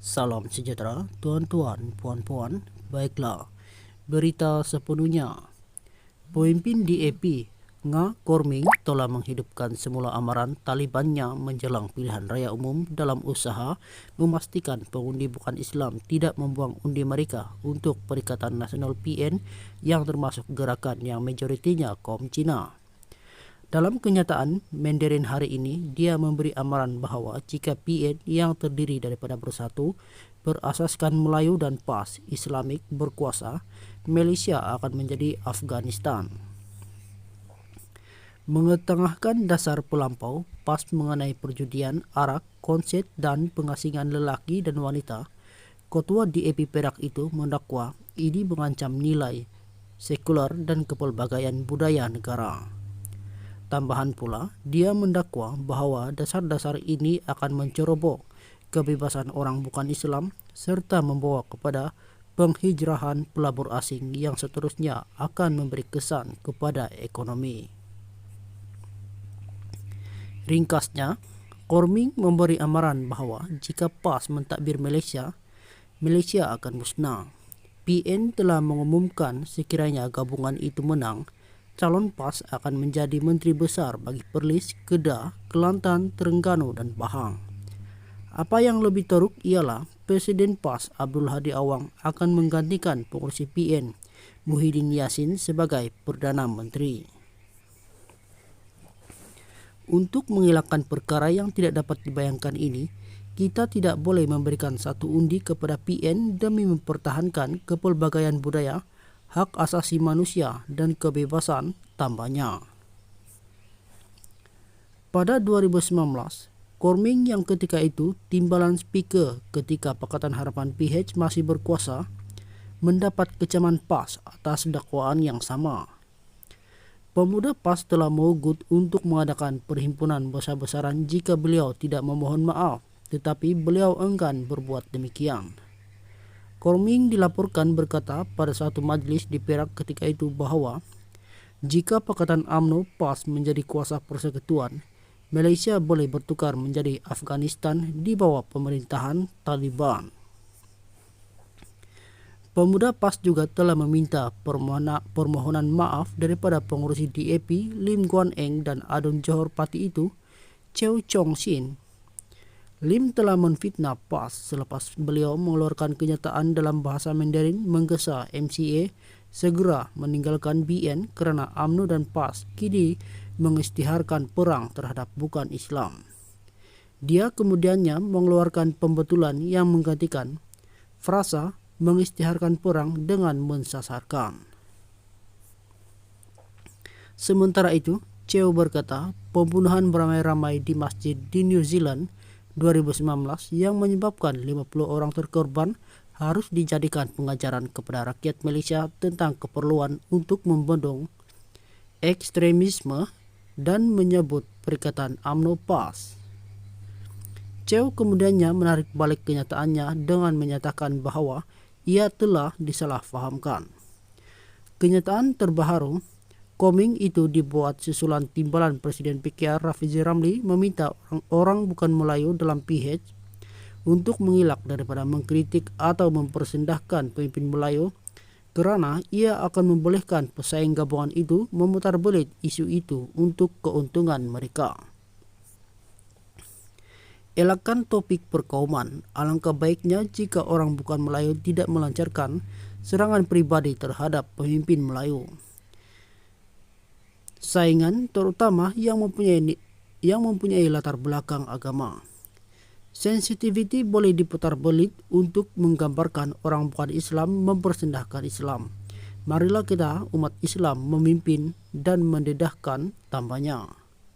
Salam sejahtera, tuan-tuan, puan-puan. Baiklah, berita sepenuhnya. Pemimpin DAP, Nga Korming, telah menghidupkan semula amaran Talibannya menjelang pilihan raya umum dalam usaha memastikan pengundi bukan Islam tidak membuang undi mereka untuk Perikatan Nasional PN yang termasuk gerakan yang majoritinya kaum Cina. Dalam kenyataan Mandarin hari ini, dia memberi amaran bahawa jika PN yang terdiri daripada bersatu, berasaskan Melayu dan PAS Islamik berkuasa, Malaysia akan menjadi Afghanistan. Mengetengahkan dasar pelampau PAS mengenai perjudian, arak, konset dan pengasingan lelaki dan wanita, Ketua DAP Perak itu mendakwa ini mengancam nilai sekular dan kepelbagaian budaya negara. Tambahan pula, dia mendakwa bahawa dasar-dasar ini akan mencerobok kebebasan orang bukan Islam serta membawa kepada penghijrahan pelabur asing yang seterusnya akan memberi kesan kepada ekonomi. Ringkasnya, Korming memberi amaran bahawa jika PAS mentadbir Malaysia, Malaysia akan musnah. PN telah mengumumkan sekiranya gabungan itu menang, calon PAS akan menjadi Menteri Besar bagi Perlis, Kedah, Kelantan, Terengganu dan Pahang. Apa yang lebih teruk ialah Presiden PAS Abdul Hadi Awang akan menggantikan pengurusi PN Muhyiddin Yassin sebagai Perdana Menteri. Untuk mengelakkan perkara yang tidak dapat dibayangkan ini, kita tidak boleh memberikan satu undi kepada PN demi mempertahankan kepelbagaian budaya, hak asasi manusia dan kebebasan, tambahnya. Pada 2019, Korming yang ketika itu timbalan speaker ketika Pakatan Harapan PH masih berkuasa, mendapat kecaman PAS atas dakwaan yang sama. Pemuda PAS telah mengugut untuk mengadakan perhimpunan besar-besaran jika beliau tidak memohon maaf, tetapi beliau enggan berbuat demikian. Korming dilaporkan berkata pada satu majlis di Perak ketika itu bahawa jika Pakatan UMNO PAS menjadi kuasa persekutuan, Malaysia boleh bertukar menjadi Afghanistan di bawah pemerintahan Taliban. Pemuda PAS juga telah meminta permohonan maaf daripada pengurusi DAP Lim Guan Eng dan Adun Johor Parti itu, Chew Chong Sin. Lim telah menfitnah PAS selepas beliau mengeluarkan kenyataan dalam bahasa Mandarin menggesa MCA segera meninggalkan BN kerana UMNO dan PAS kini mengisytiharkan perang terhadap bukan Islam. Dia kemudiannya mengeluarkan pembetulan yang menggantikan frasa mengisytiharkan perang dengan mensasarkan. Sementara itu, Chew berkata pembunuhan beramai-ramai di masjid di New Zealand 2019 yang menyebabkan 50 orang terkorban harus dijadikan pengajaran kepada rakyat Malaysia tentang keperluan untuk membendung ekstremisme dan menyebut Perikatan UMNO PAS. Chew kemudiannya menarik balik kenyataannya dengan menyatakan bahawa ia telah disalahfahamkan. Kenyataan terbaru Korming itu dibuat susulan timbalan Presiden PKR Rafizi Ramli meminta orang bukan Melayu dalam PH untuk mengelak daripada mengkritik atau mempersendahkan pemimpin Melayu kerana ia akan membolehkan pesaing gabungan itu memutarbelit isu itu untuk keuntungan mereka. Elakkan topik perkauman. Alangkah baiknya jika orang bukan Melayu tidak melancarkan serangan pribadi terhadap pemimpin Melayu. Saingan terutama yang mempunyai latar belakang agama. Sensitiviti boleh diputar belit untuk menggambarkan orang bukan Islam mempersendahkan Islam. Marilah kita umat Islam memimpin dan mendedahkan, tambahnya.